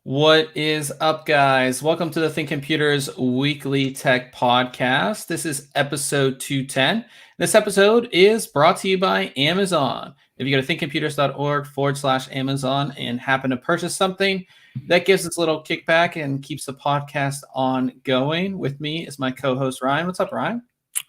What is up, guys? Welcome to the ThinkComputers Weekly Tech Podcast. This is episode 210. This episode is brought to you by Amazon. If you go to thinkcomputers.org/Amazon and happen to purchase something, that gives us a little kickback and keeps the podcast ongoing. With me is my co-host, Ryan. What's up, Ryan?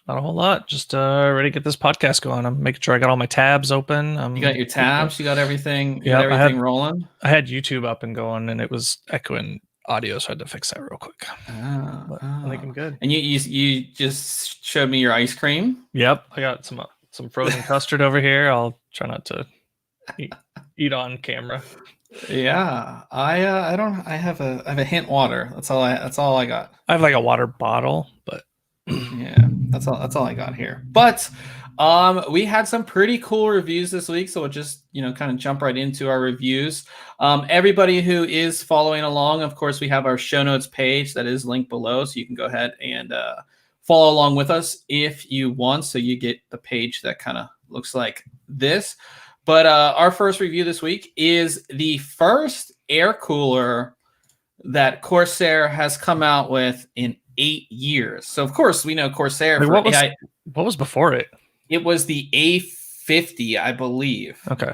Not a whole lot. Just ready to get this podcast going. I'm making sure I got all my tabs open. You got your tabs. You got everything. Yeah, everything rolling. I had YouTube up and going, and it was echoing audio, so I had to fix that real quick. I think I'm good. And you just showed me your ice cream. Yep, I got some frozen custard over here. I'll try not to eat on camera. Yeah, I have a hint water. That's all I got. I have like a water bottle, but yeah, that's all I got here. But we had some pretty cool reviews this week, so we'll just kind of jump right into our reviews. Everybody who is following along, of course, we have our show notes page that is linked below, so you can go ahead and follow along with us if you want. So you get the page that kind of looks like this. But our first review this week is the first air cooler that Corsair has come out with in 8 years. So of course we know Corsair. What was before it? It was the A50, I believe. Okay.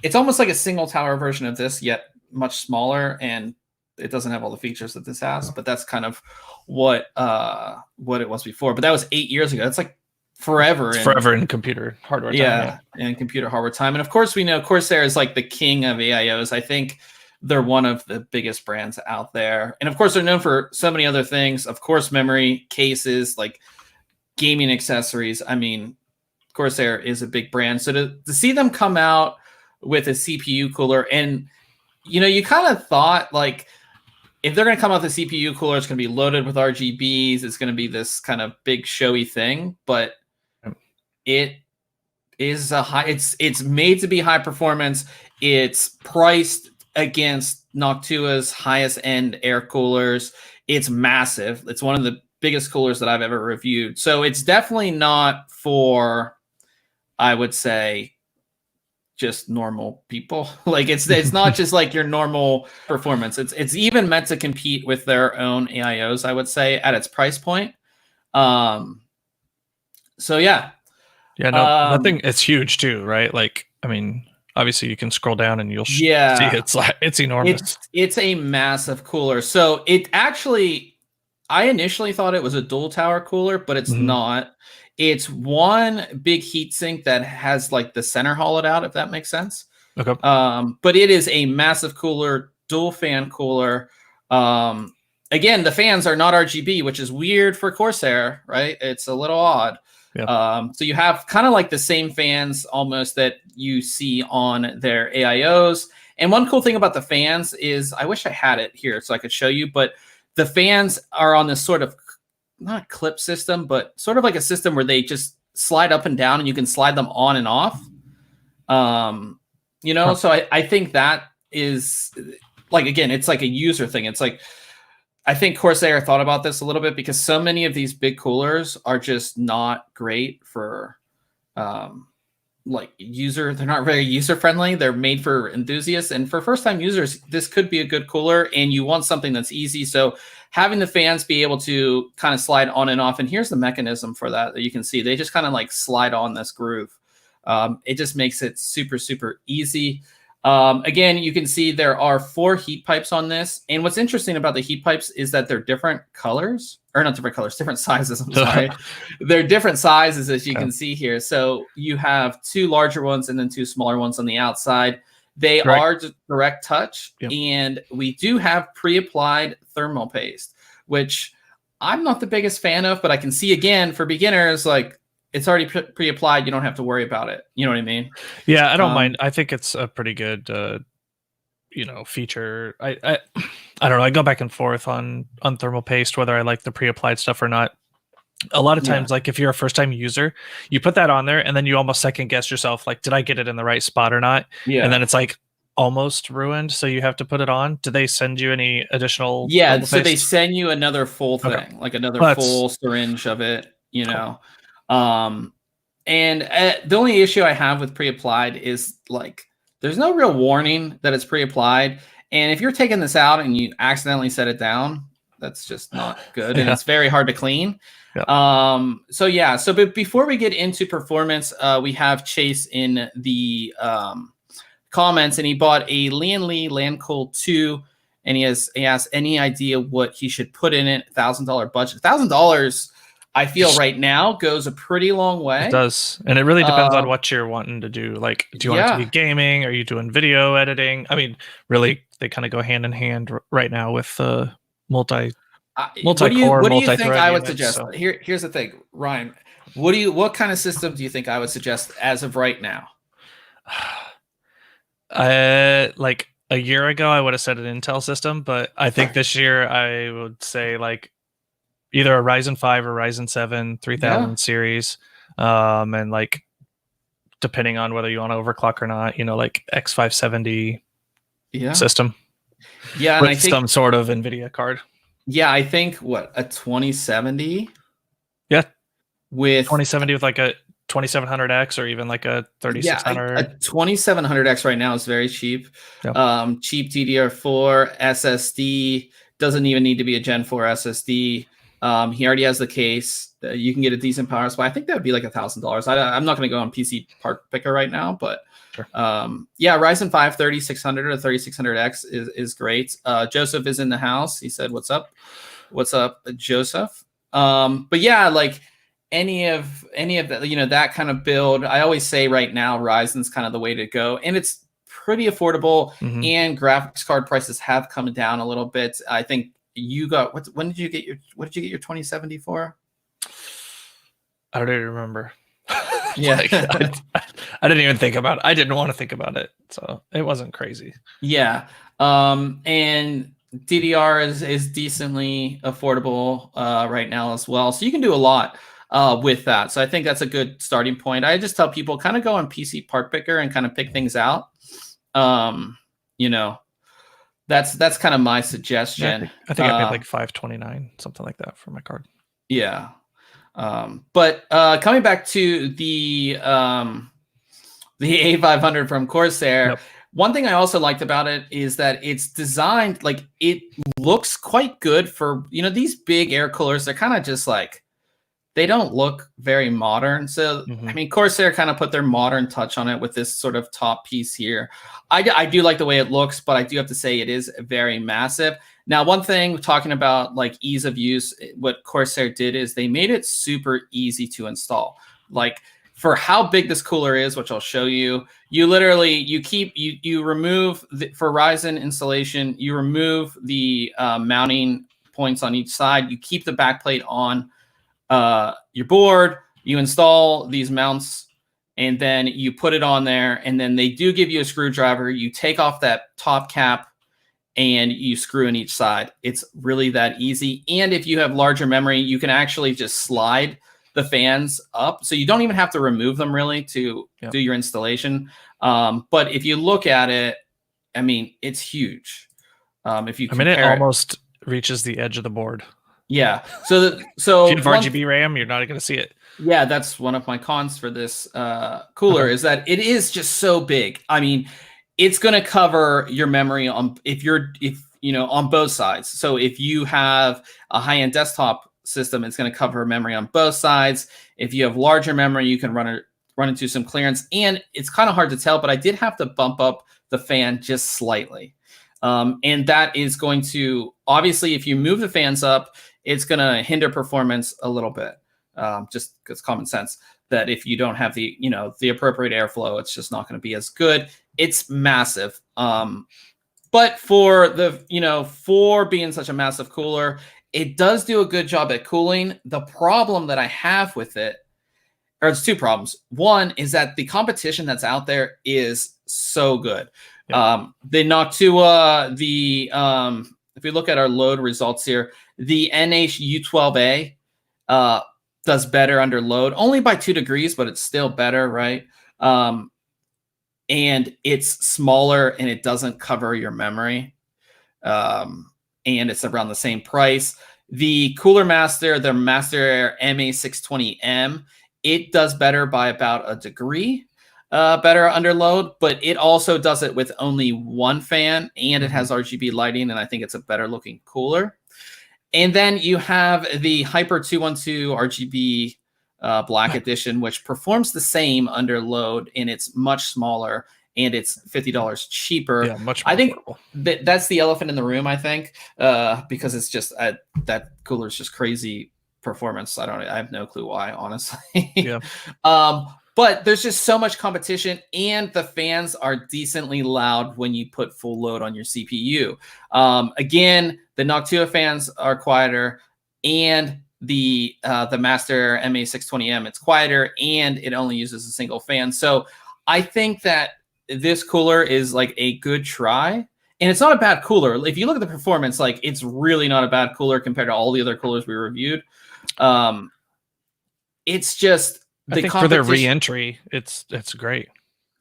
It's almost like a single tower version of this, yet much smaller, and it doesn't have all the features that this has. But that's kind of what it was before. But that was 8 years ago. It's like forever. Forever in computer hardware time. Yeah, in computer hardware time. And of course we know Corsair is like the king of AIOs. I think they're one of the biggest brands out there. And of course, they're known for so many other things. Of course, memory, cases, like gaming accessories. I mean, Corsair is a big brand. So to see them come out with a CPU cooler, and, you kind of thought, like, if they're going to come out with a CPU cooler, it's going to be loaded with RGBs. It's going to be this kind of big showy thing. But it is it's made to be high performance. It's priced against Noctua's highest end air coolers. It's massive. It's one of the biggest coolers that I've ever reviewed. So it's definitely not for, I would say, just normal people. Like it's not just like your normal performance. It's even meant to compete with their own AIOs, I would say, at its price point. So yeah. Yeah, no, nothing. It's huge too, right? Like, I mean, obviously you can scroll down and you'll see it's enormous. It's a massive cooler. So it actually, I initially thought it was a dual tower cooler, but it's not. It's one big heatsink that has like the center hollowed out, if that makes sense. Okay. But it is a massive cooler, dual fan cooler. Again, the fans are not RGB, which is weird for Corsair, right? It's a little odd. Yep. So you have kind of like the same fans almost that you see on their AIOs. And one cool thing about the fans is, I wish I had it here so I could show you, but the fans are on this sort of, not clip system, but sort of like a system where they just slide up and down and you can slide them on and off. So I think that is like, again, it's like a user thing. It's like, I think Corsair thought about this a little bit because so many of these big coolers are just not great for they're not very user friendly. They're made for enthusiasts, and for first time users, this could be a good cooler, and you want something that's easy. So having the fans be able to kind of slide on and off, and here's the mechanism for that you can see. They just kind of like slide on this groove. It just makes it super, super easy. Again, you can see there are 4 heat pipes on this. And what's interesting about the heat pipes is that they're different colors, or not different colors, different sizes. I'm sorry. They're different sizes, as you can see here. So you have 2 larger ones and then 2 smaller ones on the outside. They are direct touch. Yep. And we do have pre-applied thermal paste, which I'm not the biggest fan of, but I can see, again, for beginners, like, it's already pre-applied. You don't have to worry about it. You know what I mean? Yeah, I don't mind. I think it's a pretty good, feature. I don't know. I go back and forth on thermal paste, whether I like the pre-applied stuff or not. A lot of times, like if you're a first-time user, you put that on there and then you almost second guess yourself. Like, did I get it in the right spot or not? Yeah. And then it's like almost ruined. So you have to put it on. Do they send you any additional? Yeah. So they send you another full thing, like another full syringe of it, Cool. And the only issue I have with pre-applied is, like, there's no real warning that it's pre-applied. And if you're taking this out and you accidentally set it down, that's just not good. And it's very hard to clean. So yeah, but before we get into performance, we have Chase in the comments, and he bought a Lian Li Landcoal 2, and he asked any idea what he should put in it. $1,000 budget. $1,000, I feel right now goes a pretty long way. It does, and it really depends on what you're wanting to do. Like, do you want it to be gaming? Are you doing video editing? I mean, really, they kind of go hand in hand right now with multi-core, what do you think I would units, suggest? So. Here's the thing, Ryan. What kind of system do you think I would suggest as of right now? Like a year ago, I would have said an Intel system, but I think this year I would say like either a Ryzen 5 or Ryzen 7 3000 series, and like depending on whether you want to overclock or not, like X570 system, and with I think some sort of NVIDIA card. Yeah, I think a 2070. Yeah, with 2070 with like a 2700X or even like a 3600. A 2700X right now is very cheap. Cheap DDR4 SSD, doesn't even need to be a Gen 4 SSD. He already has the case. You can get a decent power supply. I think that would be like $1,000. I'm not going to go on PC part picker right now, but Ryzen 5 3600 or 3600X is great. Joseph is in the house. He said, "What's up? What's up, Joseph?" But yeah, like any of that, that kind of build. I always say right now, Ryzen's kind of the way to go, and it's pretty affordable. And graphics card prices have come down a little bit. I think you got what did you get your 2070 for? I don't even remember. Yeah. Like, I didn't even think about it. I didn't want to think about it, so it wasn't crazy. Yeah. And DDR is decently affordable right now as well, so you can do a lot with that. So I think that's a good starting point. I just tell people kind of go on PC part picker and kind of pick things out. That's kind of my suggestion. Yeah, I think I paid like $529, something like that, for my card. Yeah. But coming back to the A500 from Corsair, one thing I also liked about it is that it's designed, like, it looks quite good for, these big air coolers. They're kind of just like, they don't look very modern. So, I mean, Corsair kind of put their modern touch on it with this sort of top piece here. I do like the way it looks, but I do have to say it is very massive. Now, one thing talking about like ease of use, what Corsair did is they made it super easy to install. Like, for how big this cooler is, which I'll show you, you literally, you remove, for Ryzen installation, you remove the mounting points on each side. You keep the backplate on your board, you install these mounts, and then you put it on there, and then they do give you a screwdriver. You take off that top cap and you screw in each side. It's really that easy. And if you have larger memory, you can actually just slide the fans up. So you don't even have to remove them really to do your installation. But if you look at it, I mean, it's huge. If you compare, it almost reaches the edge of the board. Yeah. So if you have RGB RAM, you're not going to see it. Yeah, that's one of my cons for this cooler is that it is just so big. I mean, it's going to cover your memory on on both sides. So if you have a high-end desktop system, it's going to cover memory on both sides. If you have larger memory, you can run into some clearance. And it's kind of hard to tell, but I did have to bump up the fan just slightly. And that is going to, obviously, if you move the fans up, it's going to hinder performance a little bit. Just because common sense that if you don't have the appropriate airflow, it's just not going to be as good. It's massive. But for for being such a massive cooler, it does do a good job at cooling. The problem that I have with it, or it's two problems. One is that the competition that's out there is so good. Yep. They knocked to if we look at our load results here, the NH-U12A does better under load, only by 2 degrees, but it's still better, right? And it's smaller and it doesn't cover your memory. And it's around the same price. The Cooler Master, the Master Air MA620M, it does better by about 1 degree. better under load, but it also does it with only one fan, and it has RGB lighting, and I think it's a better looking cooler. And then you have the Hyper 212 RGB Black Edition, which performs the same under load, and it's much smaller, and it's $50 cheaper. Yeah, much more I think affordable. that's the elephant in the room, I think, because it's just that cooler is just crazy performance. I have no clue why, honestly. Yeah. But there's just so much competition, and the fans are decently loud when you put full load on your CPU. Again, the Noctua fans are quieter, and the Master MA620M, it's quieter, and it only uses a single fan. So I think that this cooler is like a good try, and it's not a bad cooler. If you look at the performance, like it's really not a bad cooler compared to all the other coolers we reviewed. It's just I think for their re-entry, it's great.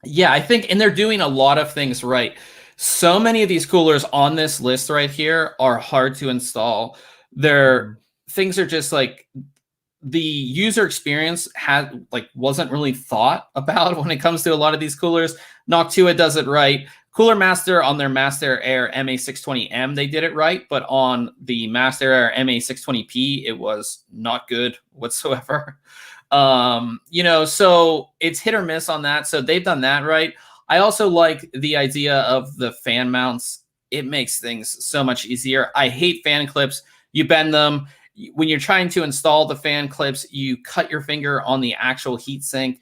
Yeah, I think, and they're doing a lot of things right. So many of these coolers on this list right here are hard to install. Their things are just like the user experience wasn't really thought about when it comes to a lot of these coolers. Noctua does it right. Cooler Master on their Master Air MA620M, they did it right, but on the Master Air MA620P, it was not good whatsoever. So it's hit or miss on that. So they've done that right. I also like the idea of the fan mounts. It makes things so much easier. I hate fan clips. You bend them. When you're trying to install the fan clips, you cut your finger on the actual heatsink.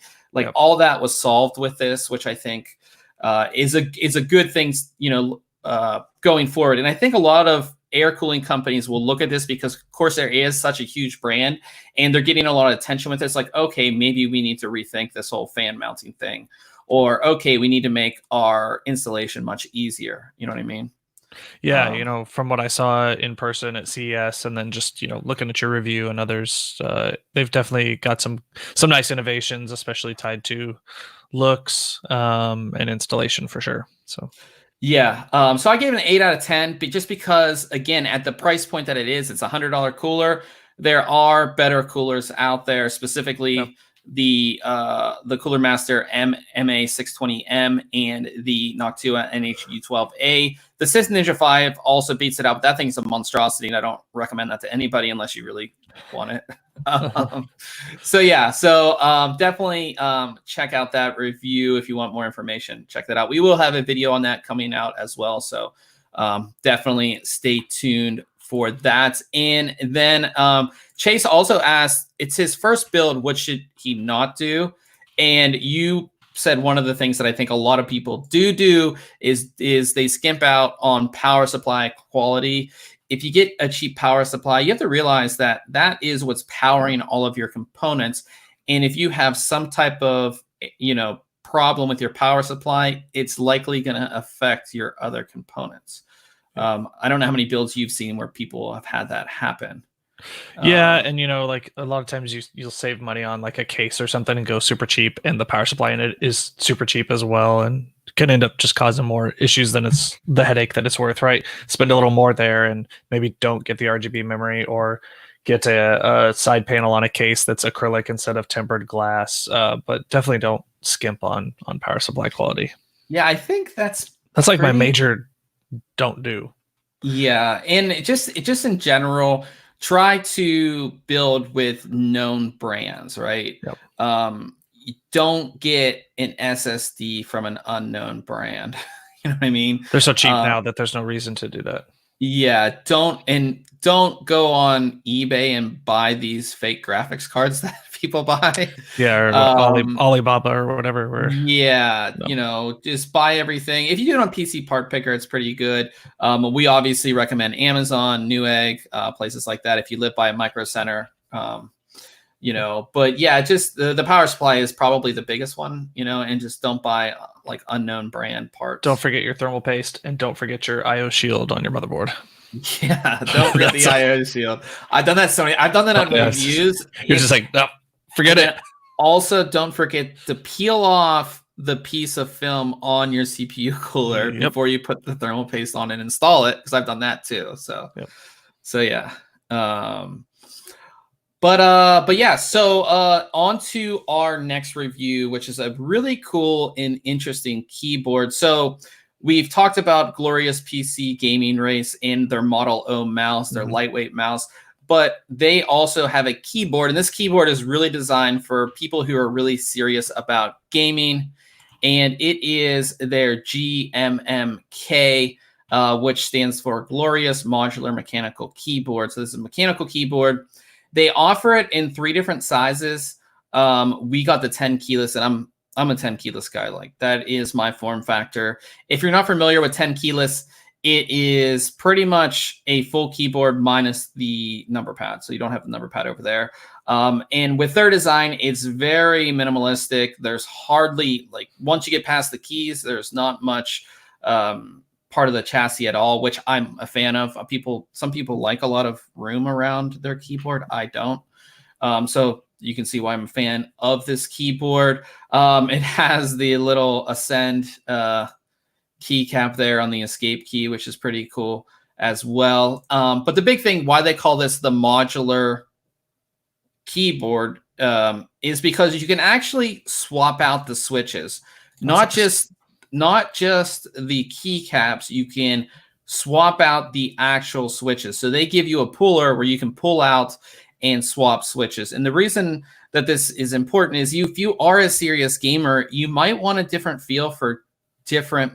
All that was solved with this, which I think is a good thing, going forward. And I think a lot of air cooling companies will look at this because Corsair is such a huge brand, and they're getting a lot of attention with this. Like, okay, maybe we need to rethink this whole fan mounting thing, or okay, we need to make our installation much easier. You know what I mean? Yeah, from what I saw in person at CES, and then just looking at your review and others, they've definitely got some nice innovations, especially tied to looks and installation for sure. So yeah, so I gave it an 8 out of 10, but just because, again, at the price point that it is, it's a $100 cooler. There are better coolers out there, specifically the Cooler Master MA620M and the Noctua NH-U12A. The Sys Ninja 5 also beats it out, but that thing's a monstrosity, and I don't recommend that to anybody unless you really want it. Definitely check out that review if you want more information. Check that out. We will have a video on that coming out as well, so definitely stay tuned for that. And then Chase also asked, it's his first build, what should he not do? And you said one of the things that I think a lot of people do is they skimp out on power supply quality. If you get a cheap power supply, you have to realize that that is what's powering all of your components. And if you have some type of, problem with your power supply, it's likely going to affect your other components. I don't know how many builds you've seen where people have had that happen. Yeah, and like a lot of times you'll save money on like a case or something and go super cheap, and the power supply in it is super cheap as well, and can end up just causing more issues than it's the headache that it's worth, right? Spend a little more there and maybe don't get the RGB memory, or get a side panel on a case that's acrylic instead of tempered glass. But definitely don't skimp on power supply quality. Yeah, I think that's like my major don't do. Yeah, and it just in general, try to build with known brands, right? Yep. You don't get an SSD from an unknown brand. You know what I mean? They're so cheap now that there's no reason to do that. Yeah, don't go on eBay and buy these fake graphics cards that people buy. Yeah, or Alibaba or whatever. Yeah, just buy everything. If you do it on PC Part Picker, it's pretty good. We obviously recommend Amazon, Newegg, places like that if you live by a micro center. But yeah, just the power supply is probably the biggest one, and just don't buy like unknown brand parts. Don't forget your thermal paste, and don't forget your IO shield on your motherboard. Yeah, don't forget the IO shield. I've done that on reviews. You're just like, no, forget it. Also, don't forget to peel off the piece of film on your CPU cooler before you put the thermal paste on and install it, because I've done that too. So yeah. But yeah, so on to our next review, which is a really cool and interesting keyboard. So we've talked about Glorious PC Gaming Race and their Model O mouse, their lightweight mouse, but they also have a keyboard, and this keyboard is really designed for people who are really serious about gaming, and it is their GMMK, which stands for Glorious Modular Mechanical Keyboard. So this is a mechanical keyboard. They offer it in 3 different sizes. We got the 10 keyless, and I'm a 10 keyless guy. Like, that is my form factor. If you're not familiar with 10 keyless, it is pretty much a full keyboard minus the number pad. So you don't have the number pad over there. And with their design, it's very minimalistic. There's hardly, like, once you get past the keys, there's not much part of the chassis at all, which I'm a fan of. Some people like a lot of room around their keyboard. I don't. So you can see why I'm a fan of this keyboard. It has the little Ascend keycap there on the escape key, which is pretty cool as well. But the big thing why they call this the modular keyboard is because you can actually swap out the switches, not just the keycaps. You can swap out the actual switches. So they give you a puller where you can pull out and swap switches. And the reason that this is important is if you are a serious gamer, you might want a different feel for different,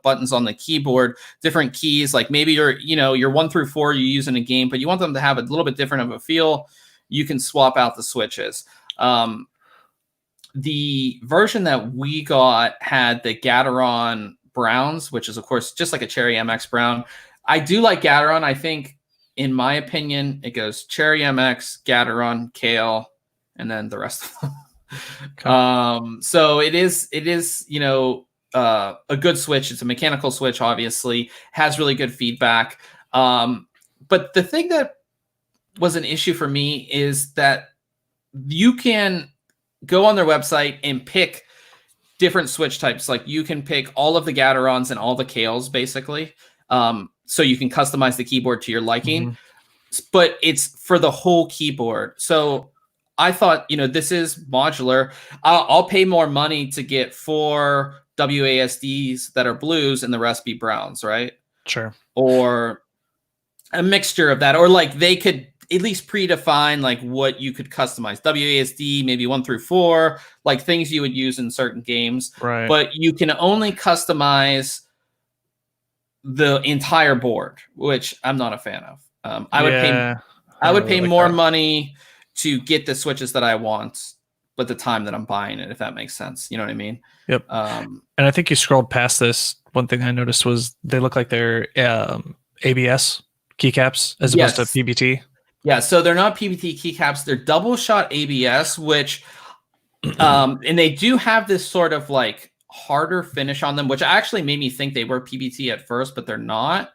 buttons on the keyboard, different keys. Like maybe your 1 through 4 you use in a game, but you want them to have a little bit different of a feel. You can swap out the switches. The version that we got had the Gateron Browns, which is, of course, just like a Cherry MX Brown. I do like Gateron. I think, in my opinion, it goes Cherry MX, Gateron, Kale, and then the rest of them. Okay. So it is, a good switch. It's a mechanical switch, obviously, has really good feedback. But the thing that was an issue for me is that you can go on their website and pick different switch types. Like you can pick all of the Gaterons and all the Kales, basically. So you can customize the keyboard to your liking, but it's for the whole keyboard. So I thought, this is modular. I'll pay more money to get 4 WASDs that are blues and the rest be browns, right? Sure. Or a mixture of that, or like they could at least predefine like what you could customize. WASD, maybe 1 through 4, like things you would use in certain games. Right. But you can only customize the entire board, which I'm not a fan of. I would pay more money to get the switches that I want, but the time that I'm buying it, if that makes sense. You know what I mean? Yep. And I think you scrolled past this. One thing I noticed was they look like they're ABS keycaps as opposed to PBT. Yeah, so they're not PBT keycaps. They're double shot ABS, which, and they do have this sort of like harder finish on them, which actually made me think they were PBT at first, but they're not.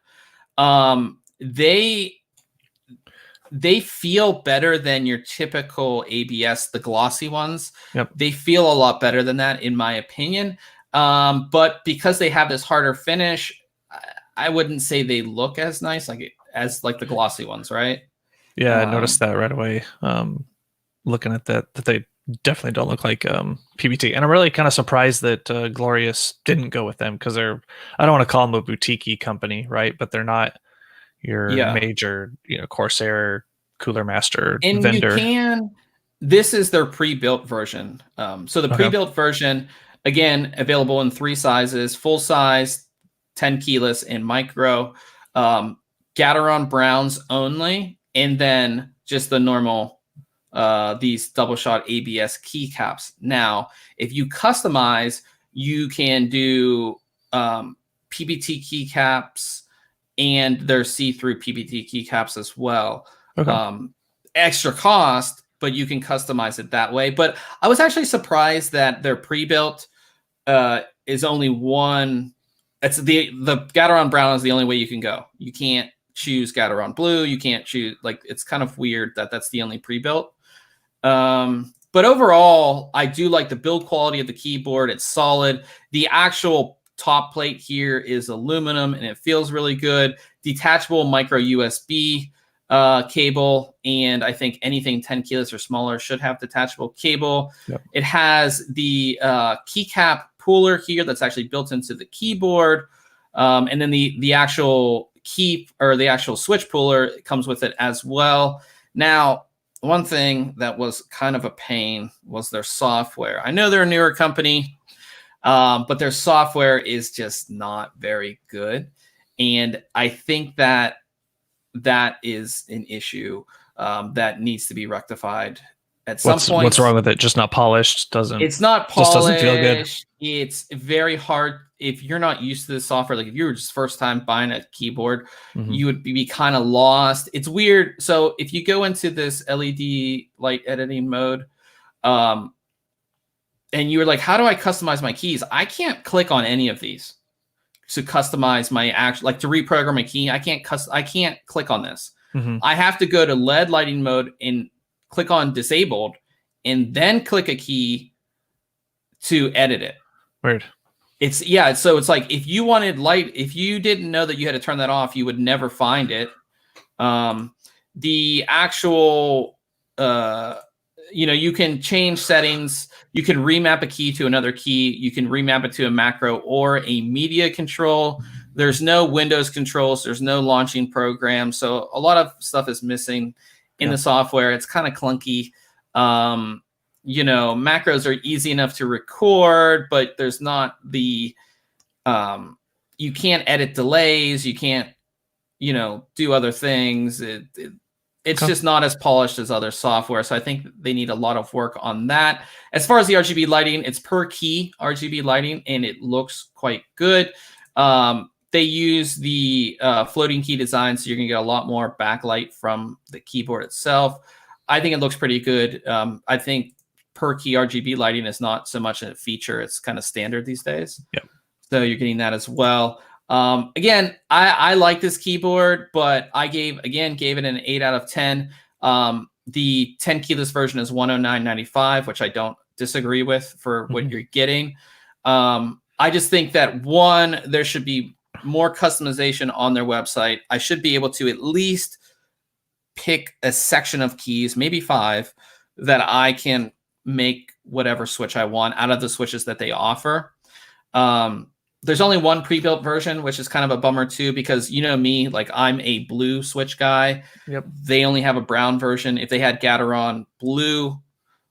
They feel better than your typical ABS, the glossy ones. Yep. They feel a lot better than that, in my opinion. But because they have this harder finish, I wouldn't say they look as nice as the glossy ones, right? Yeah, I noticed that right away. Looking at that they definitely don't look like PBT, and I'm really kind of surprised that Glorious didn't go with them, because I don't want to call them a boutique company, right? But they're not your major, Corsair Cooler Master and vendor. This is their pre-built version. So the pre-built version, again, available in 3 sizes: full size, 10 keyless, and micro. Gateron Browns only. And then just the normal, these double shot ABS keycaps. Now, if you customize, you can do PBT keycaps, and there's see-through PBT keycaps as well. Okay. Extra cost, but you can customize it that way. But I was actually surprised that their pre-built is only one. It's the Gateron Brown is the only way you can go. You can't choose Gateron Blue. You can't choose, it's kind of weird that that's the only pre-built. But overall, I do like the build quality of the keyboard. It's solid. The actual top plate here is aluminum, and it feels really good. Detachable micro USB cable, and I think anything 10 kilos or smaller should have detachable cable. Yep. It has the keycap puller here that's actually built into the keyboard, and then the actual key or the actual switch puller comes with it as well. Now, one thing that was kind of a pain was their software. I know they're a newer company, but their software is just not very good, and I think that is an issue that needs to be rectified at some point. What's wrong with it? Just not polished? It's not polished. Just doesn't feel good. It's very hard if you're not used to the software. Like if you were just first time buying a keyboard, you would be kind of lost. It's weird. So if you go into this LED light editing mode, and you were like, how do I customize my keys? I can't click on any of these to customize my actual, like to reprogram a key. I can't click on this. I have to go to LED lighting mode and click on disabled and then click a key to edit it. Weird. So it's like if you wanted light, if you didn't know that you had to turn that off, you would never find it. The actual you can change settings. You can remap a key to another key. You can remap it to a macro or a media control. There's no Windows controls. There's no launching program. So a lot of stuff is missing in the software. It's kind of clunky. Macros are easy enough to record, but there's not the, you can't edit delays. You can't, do other things. It's just not as polished as other software. So I think they need a lot of work on that. As far as the RGB lighting, it's per key RGB lighting, and it looks quite good. They use the floating key design, so you're going to get a lot more backlight from the keyboard itself. I think it looks pretty good. I think per key RGB lighting is not so much a feature. It's kind of standard these days. Yep. So you're getting that as well. Again, I like this keyboard, but I gave it an 8 out of 10. The 10 keyless version is $109.95, which I don't disagree with for what you're getting. I just think that there should be more customization on their website. I should be able to at least pick a section of keys, maybe 5, that I can make whatever switch I want out of the switches that they offer. There's only one pre-built version, which is kind of a bummer too, because me, like I'm a blue switch guy. Yep. They only have a brown version. If they had Gateron blue,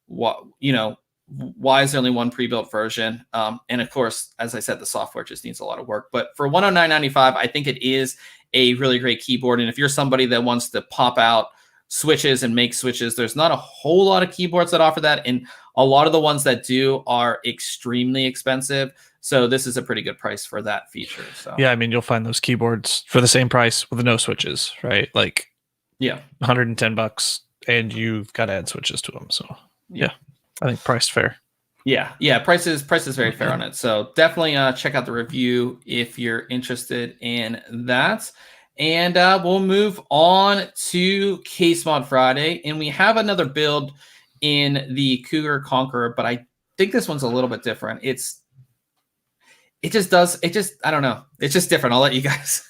why is there only one pre-built version? And of course, as I said, the software just needs a lot of work. But for $109.95, I think it is a really great keyboard. And if you're somebody that wants to pop out switches and make switches, there's not a whole lot of keyboards that offer that. And a lot of the ones that do are extremely expensive. So this is a pretty good price for that feature. So yeah, I mean, you'll find those keyboards for the same price with no switches, right? Like $110, and you've got to add switches to them. So yeah, I think priced fair. Yeah, price is very fair on it. So definitely check out the review if you're interested in that. And we'll move on to Case Mod Friday, and we have another build in the Cougar Conqueror, but I think this one's a little bit different. I don't know. It's just different. I'll let you guys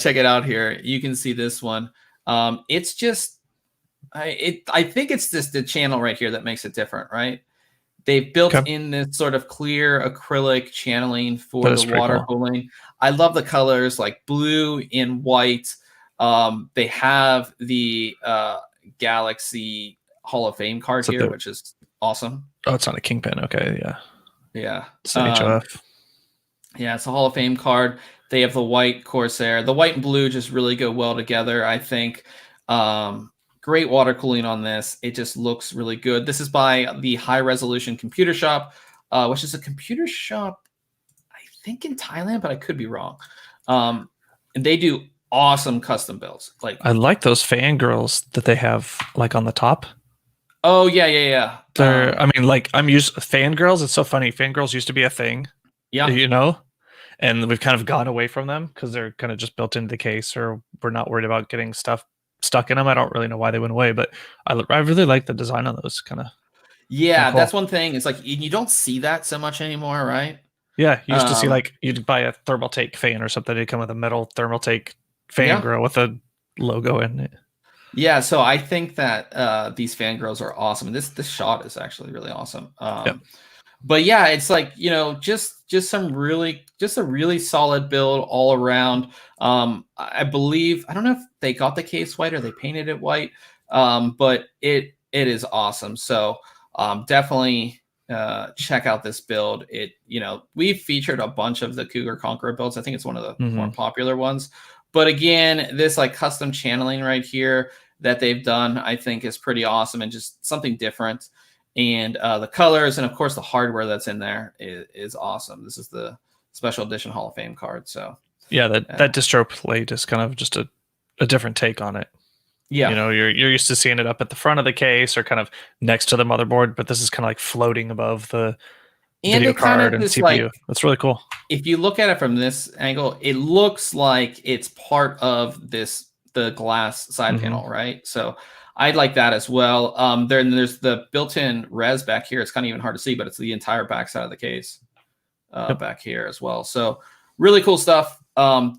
check it out here. You can see this one. It's just, I think it's just the channel right here that makes it different, right? They've built in this sort of clear acrylic channeling for the water cooling. I love the colors, like blue and white. They have the Galaxy Hall of Fame card here, which is awesome. Oh, it's not a Kingpin. Okay, yeah. It's an HOF. Yeah, it's a Hall of Fame card. They have the white Corsair. The white and blue just really go well together, I think. Great water cooling on this. It just looks really good. This is by the High Resolution Computer Shop, which is a computer shop, I think in Thailand, but I could be wrong. And they do awesome custom builds. Like I like those fangirls that they have like on the top. Oh yeah. They're I'm used fangirls. It's so funny. Fangirls used to be a thing. Yeah. And we've kind of gone away from them because they're kind of just built into the case, or we're not worried about getting stuff stuck in them. I don't really know why they went away, but I really like the design on those kind of. Yeah, cool. That's one thing. It's like you don't see that so much anymore, right? Yeah, you used to see like you'd buy a Thermaltake fan or something. It'd come with a metal Thermaltake fan grill with a logo in it. Yeah, so I think that these fangirls are awesome. And this shot is actually really awesome. Yep. But yeah, it's like, just a really solid build all around. I believe, I don't know if they got the case white or they painted it white. But it is awesome. So definitely check out this build. We've featured a bunch of the Cougar Conqueror builds. I think it's one of the more popular ones. But again, this like custom channeling right here that they've done, I think is pretty awesome and just something different. And the colors and of course the hardware that's in there is awesome. This is the special edition Hall of Fame card. So yeah, that distro plate is kind of just a different take on it. Yeah, you're used to seeing it up at the front of the case or kind of next to the motherboard, but this is kind of like floating above the video card and CPU. Like, that's really cool. If you look at it from this angle, it looks like it's part of the glass side panel, right? So I'd like that as well. There's the built-in res back here. It's kind of even hard to see, but it's the entire back side of the case back here as well. So really cool stuff.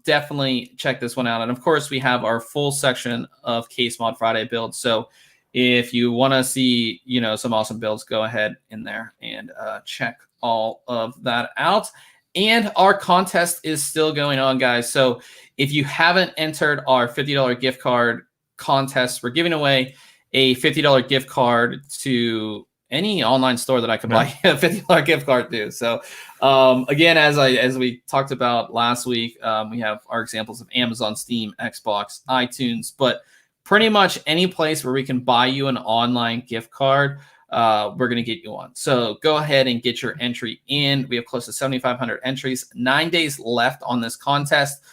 Definitely check this one out. And of course, we have our full section of Case Mod Friday builds. So if you want to see, some awesome builds, go ahead in there and check all of that out. And our contest is still going on, guys. So if you haven't entered our $50 gift card contest, we're giving away a $50 gift card to any online store that I could buy a $50 gift card to. So again, as we talked about last week, we have our examples of Amazon, Steam, Xbox, iTunes, but pretty much any place where we can buy you an online gift card, we're going to get you on. So go ahead and get your entry in. We have close to 7,500 entries, 9 days left on this contest.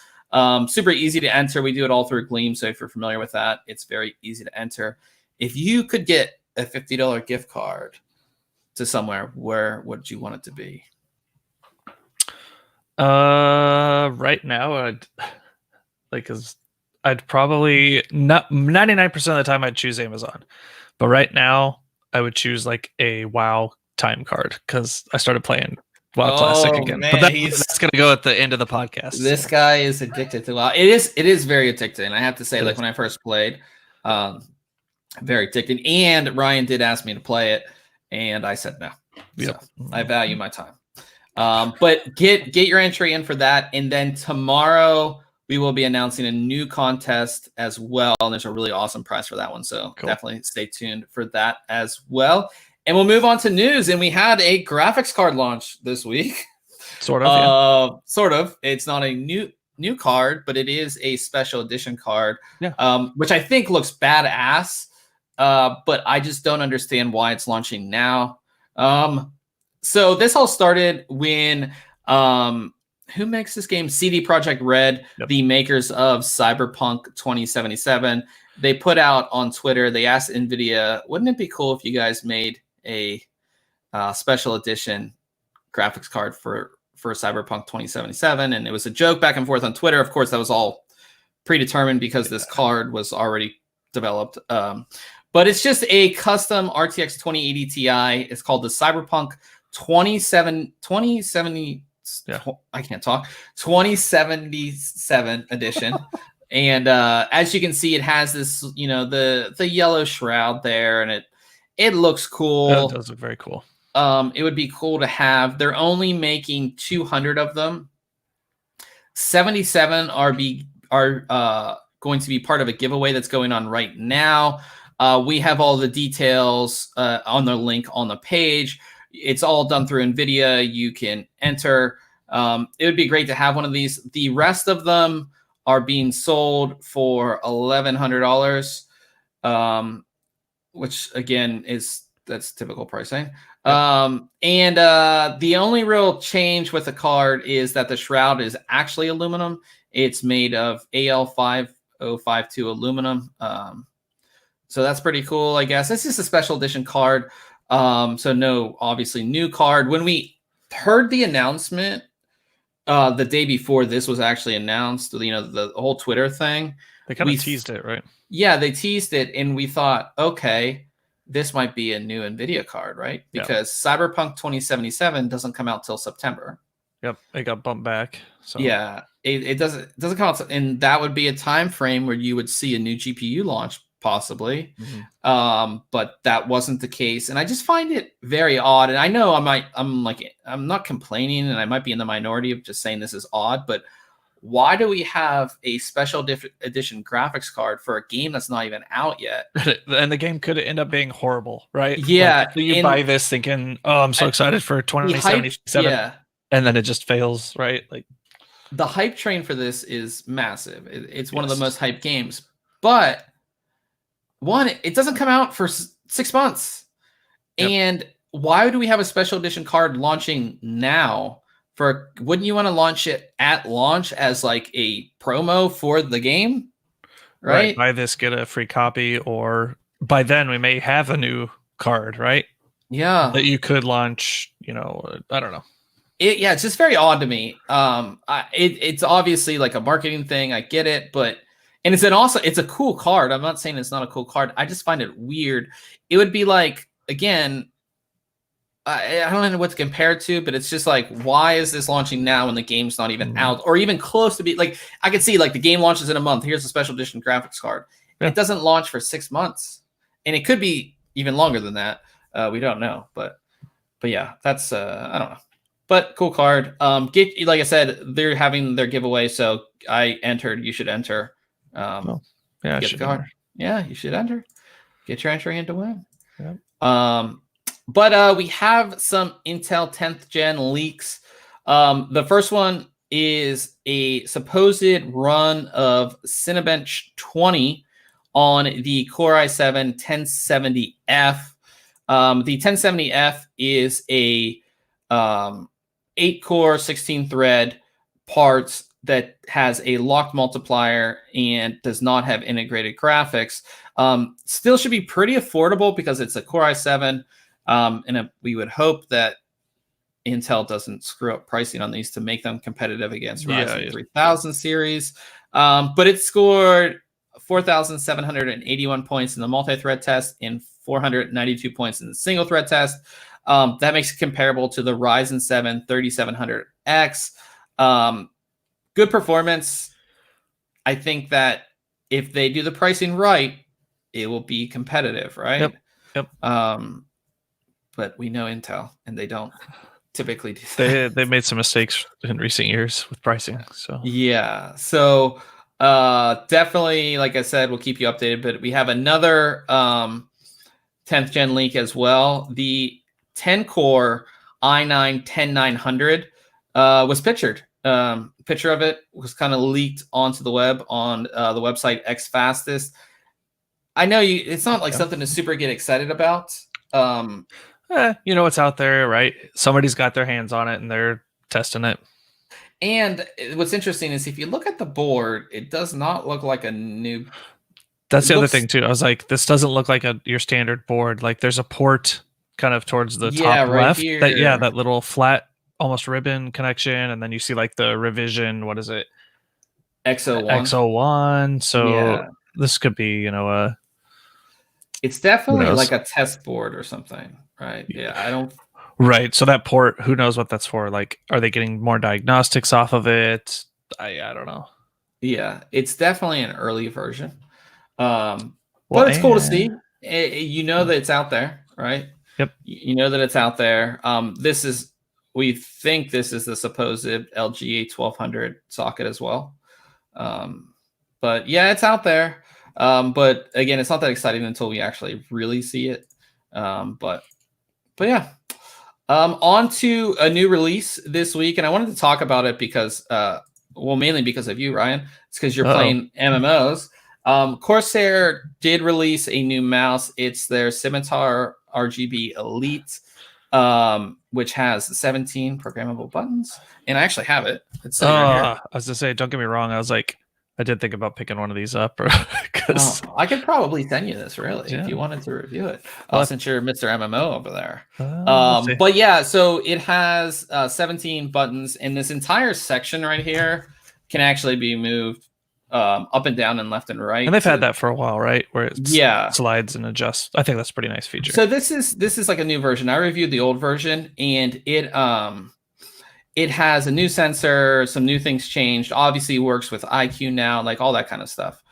Super easy to enter. We do it all through Gleam. So if you're familiar with that, it's very easy to enter. If you could get a $50 gift card to somewhere, where would you want it to be? Right now, I'd probably not 99% of the time I'd choose Amazon, but right now I would choose like a WoW time card because I started playing WoW Classic again. Man, but that's gonna go at the end of the podcast. This guy is addicted to WoW. It is very addicting. And I have to say, when I first played, very addicting. And Ryan did ask me to play it, and I said no. So I value my time. But get your entry in for that, and then tomorrow we will be announcing a new contest as well, and there's a really awesome prize for that one. So definitely stay tuned for that as well. And we'll move on to news. And we had a graphics card launch this week. Sort of. Sort of. It's not a new card, but it is a special edition card, which I think looks badass. But I just don't understand why it's launching now. So this all started when who makes this game? CD Projekt Red, the makers of Cyberpunk 2077. They put out on Twitter, they asked NVIDIA, wouldn't it be cool if you guys made a special edition graphics card for Cyberpunk 2077? And it was a joke back and forth on Twitter. Of course, that was all predetermined because this card was already developed. But it's just a custom RTX 2080 Ti. It's called the Cyberpunk 2070. I can't talk. 2077 edition. And as you can see, it has this, the yellow shroud there, and it looks cool. It does look very cool. It would be cool to have. They're only making 200 of them. 77 are going to be part of a giveaway that's going on right now. We have all the details on the link on the page. It's all done through NVIDIA. You can enter. It would be great to have one of these. The rest of them are being sold for $1,100, which again that's typical pricing. And the only real change with the card is that the shroud is actually aluminum. It's made of AL5052 aluminum. So that's pretty cool, I guess. It's just a special edition card. So no, obviously new card. When we heard the announcement the day before this was actually announced, the whole Twitter thing. They kind of teased it, right? Yeah, they teased it, and we thought, okay, this might be a new NVIDIA card, right? Because Cyberpunk 2077 doesn't come out till September. Yep, it got bumped back. So yeah, it doesn't come out, and that would be a time frame where you would see a new GPU launch possibly. But that wasn't the case, and I just find it very odd. And I know I'm not complaining, and I might be in the minority of just saying this is odd, but why do we have a special edition graphics card for a game that's not even out yet? And the game could end up being horrible, right? Yeah. Like, you buy this thinking, oh, I'm so excited for 2077. Yeah. And then it just fails, right? Like, the hype train for this is massive. It's one of the most hyped games. But one, it doesn't come out for 6 months. Yep. And why do we have a special edition card launching now? Wouldn't you want to launch it at launch as like a promo for the game? Right? Buy this, get a free copy, or by then we may have a new card, right? Yeah. That you could launch, I don't know. It's just very odd to me. It's obviously like a marketing thing. I get it, and it's a cool card. I'm not saying it's not a cool card. I just find it weird. It would be like, again, I don't know what to compare it to, but it's just like, why is this launching now when the game's not even out or even close to be like, I could see like the game launches in a month. Here's a special edition graphics card. Yeah. It doesn't launch for 6 months, and it could be even longer than that. We don't know, but yeah, that's I don't know, but cool card. Like I said, they're having their giveaway. So I entered, you should enter. Yeah, get the card. Yeah, you should enter, get your entry in to win. Yeah. But we have some Intel 10th gen leaks. The first one is a supposed run of Cinebench 20 on the Core i7 1070F. The 1070F is a 8-core, 16-thread parts that has a locked multiplier and does not have integrated graphics. Still should be pretty affordable because it's a Core i7. We would hope that Intel doesn't screw up pricing on these to make them competitive against Ryzen 3000 series. But it scored 4,781 points in the multi-thread test and 492 points in the single-thread test. That makes it comparable to the Ryzen 7 3700X. Good performance. I think that if they do the pricing right, it will be competitive, right? Yep. But we know Intel, and they don't typically do that. They made some mistakes in recent years with pricing. So yeah. So definitely, like I said, we'll keep you updated. But we have another 10th gen leak as well. The 10-core i9 10900 was pictured. Picture of it was kind of leaked onto the web on the website XFastest. I know it's not like something to super get excited about. It's out there, right? Somebody's got their hands on it and they're testing it. And what's interesting is if you look at the board, it does not look like a new. That's the other thing too. I was like, this doesn't look like your standard board. Like there's a port kind of towards the top left. Here. That little flat, almost ribbon connection, and then you see like the revision. What is it? X01. X01. So this could be, it's definitely like a test board or something, right? Yeah, I don't. Right. So that port, who knows what that's for? Like, are they getting more diagnostics off of it? I don't know. Yeah, it's definitely an early version. But it's cool to see. That it's out there, right? Yep. You know that it's out there. We think this is the supposed LGA 1200 socket as well. But yeah, it's out there. But again, it's not that exciting until we actually really see it. But yeah. On to a new release this week, and I wanted to talk about it because, mainly because of you, Ryan. It's because you're playing MMOs. Corsair did release a new mouse. It's their Scimitar RGB Elite, which has 17 programmable buttons, and I actually have it. It's I was gonna say, don't get me wrong. I did think about picking one of these up because I could probably send you this if you wanted to review it. Since you're Mr. MMO over there. But yeah, so it has 17 buttons, and this entire section right here can actually be moved up and down and left and right. And they've had that for a while, right? Where it slides and adjusts. I think that's a pretty nice feature. So this is like a new version. I reviewed the old version, and it has a new sensor, some new things changed. Obviously, works with IQ now, like all that kind of stuff.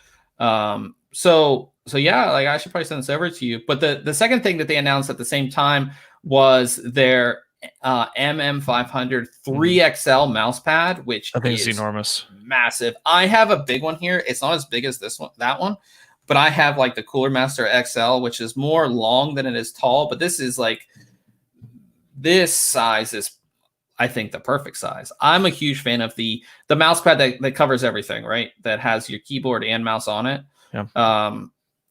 So yeah, like I should probably send this over to you. But the second thing that they announced at the same time was their MM500 3XL mouse pad, which I think is it's enormous, massive. I have a big one here. It's not as big as that one, but I have like the Cooler Master XL, which is more long than it is tall. But this size is, I think, the perfect size. I'm a huge fan of the mouse pad that covers everything, right? That has your keyboard and mouse on it. Yeah.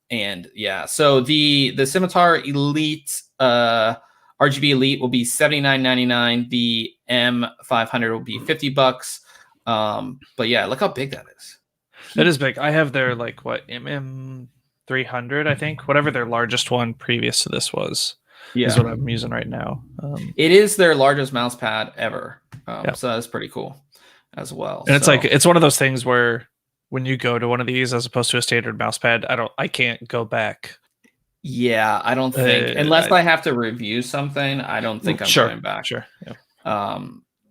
And yeah, so the Scimitar Elite RGB Elite will be $79.99. The M500 will be $50. But yeah, look how big that is. It is big. I have their like what MM300, I think, whatever their largest one previous to this was. Yeah, is what I'm using right now. It is their largest mouse pad ever. So that's pretty cool as well. And it's like, it's one of those things where when you go to one of these as opposed to a standard mouse pad, I can't go back. Yeah, I don't think, unless I have to review something, I don't think I'm going back. Sure. Yeah.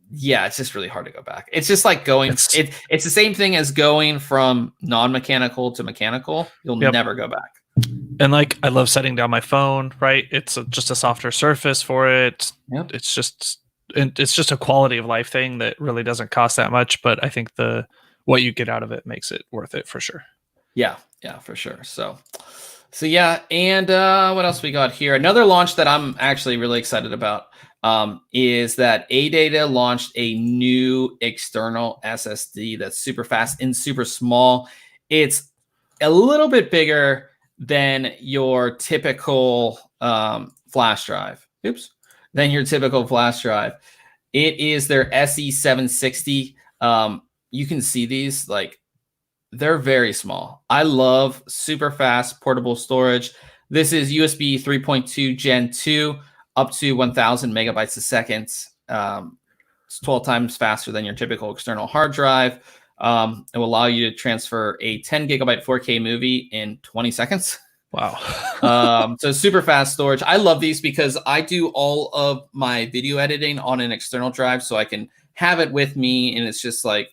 Yeah, it's just really hard to go back. It's just like going, it's the same thing as going from non-mechanical to mechanical. You'll never go back. And like, I love setting down my phone, right? It's just a softer surface for it. Yep. It's just a quality of life thing that really doesn't cost that much, but I think what you get out of it makes it worth it for sure. Yeah, for sure. So yeah, and what else we got here? Another launch that I'm actually really excited about is that ADATA launched a new external SSD that's super fast and super small. It's a little bit bigger than your typical flash drive. Than your typical flash drive. It is their SE760. You can see these, like, they're very small. I love super fast portable storage. This is USB 3.2 Gen 2 up to 1000 megabytes a second. It's 12 times faster than your typical external hard drive. It will allow you to transfer a 10 gigabyte 4K movie in 20 seconds. Wow. So super fast storage. I love these because I do all of my video editing on an external drive, so I can have it with me, and it's just like,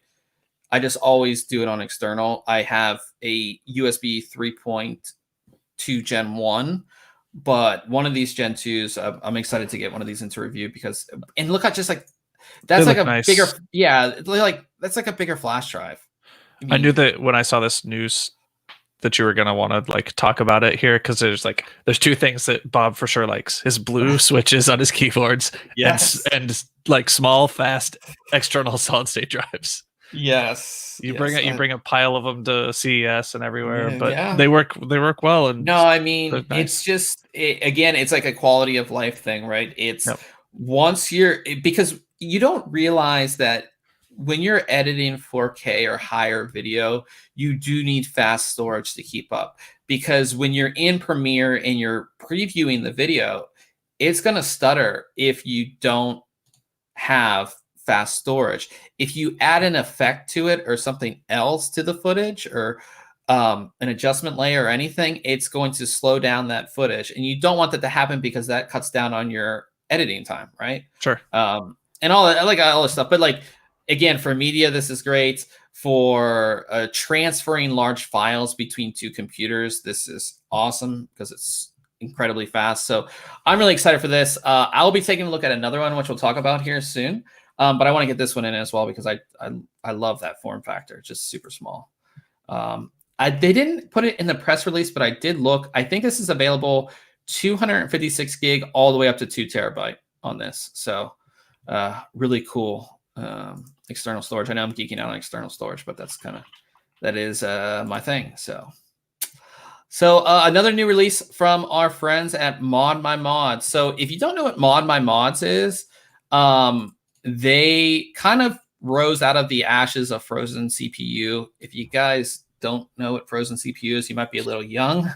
I just always do it on external. I have a USB 3.2 Gen 1, but one of these Gen 2s, I'm excited to get one of these into review because, and look at just like, that's like a nice. Bigger, like that's like a bigger flash drive. I knew that when I saw this news that you were going to want to like talk about it here, because there's two things that Bob for sure likes: his blue switches on his keyboards, and like small, fast external solid state drives. Yes, you bring a pile of them to CES and everywhere, but they work well. And no, I mean, it's just again, it's like a quality of life thing, right? It's once because you don't realize that when you're editing 4K or higher video, you do need fast storage to keep up, because when you're in Premiere and you're previewing the video, it's going to stutter if you don't have fast storage. If you add an effect to it or something else to the footage, or an adjustment layer or anything, it's going to slow down that footage, and you don't want that to happen because that cuts down on your editing time, right? Sure. And all that, like all this stuff, but like, again, for media, this is great. For transferring large files between two computers, this is awesome because it's incredibly fast. So I'm really excited for this. I'll be taking a look at another one, which we'll talk about here soon. But I want to get this one in as well because I love that form factor. It's just super small. They didn't put it in the press release, but I did look. I think this is available 256 gig all the way up to 2 terabyte on this. So really cool external storage. I know I'm geeking out on external storage, but that is my thing. So another new release from our friends at ModMyMods. So if you don't know what ModMyMods is, they kind of rose out of the ashes of Frozen CPU. If you guys don't know what Frozen CPU is, you might be a little young.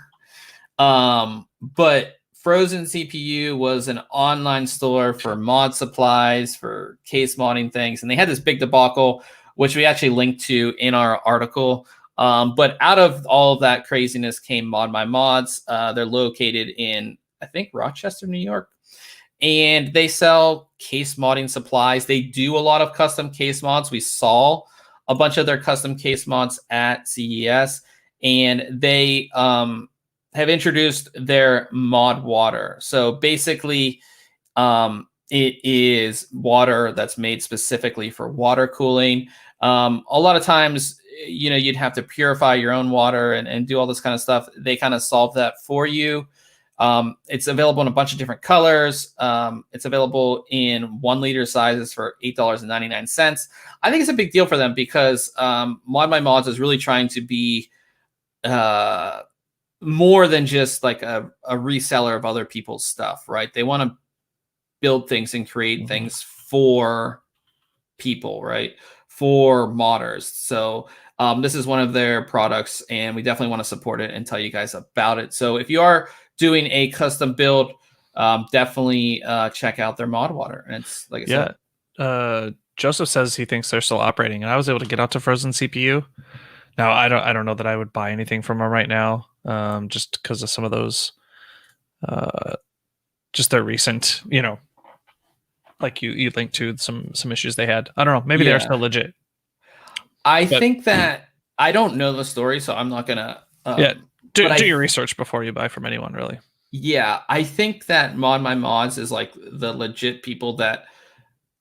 But Frozen CPU was an online store for mod supplies, for case modding things. And they had this big debacle, which we actually linked to in our article. But out of all of that craziness came ModMyMods. They're located in, I think, Rochester, New York. And they sell case modding supplies. They do a lot of custom case mods. We saw a bunch of their custom case mods at CES. And they have introduced their mod water. So basically, it is water that's made specifically for water cooling. A lot of times, you'd have to purify your own water and do all this kind of stuff. They kind of solve that for you. It's available in a bunch of different colors. It's available in 1 liter sizes for $8.99. I think it's a big deal for them because ModMyMods is really trying to be more than just like a reseller of other people's stuff, right? They want to build things and create things for people, right? For modders. So this is one of their products, and we definitely want to support it and tell you guys about it. So if you are doing a custom build, definitely check out their mod water. And it's like I said, Joseph says he thinks they're still operating, and I was able to get out to Frozen CPU. Now I don't know that I would buy anything from them right now, just because of some of those, just their recent, like you linked to some issues they had. I don't know. Maybe they're still legit. I think that I don't know the story, so I'm not gonna. Do your research before you buy from anyone, really. Yeah, I think that ModMyMods is like the legit people that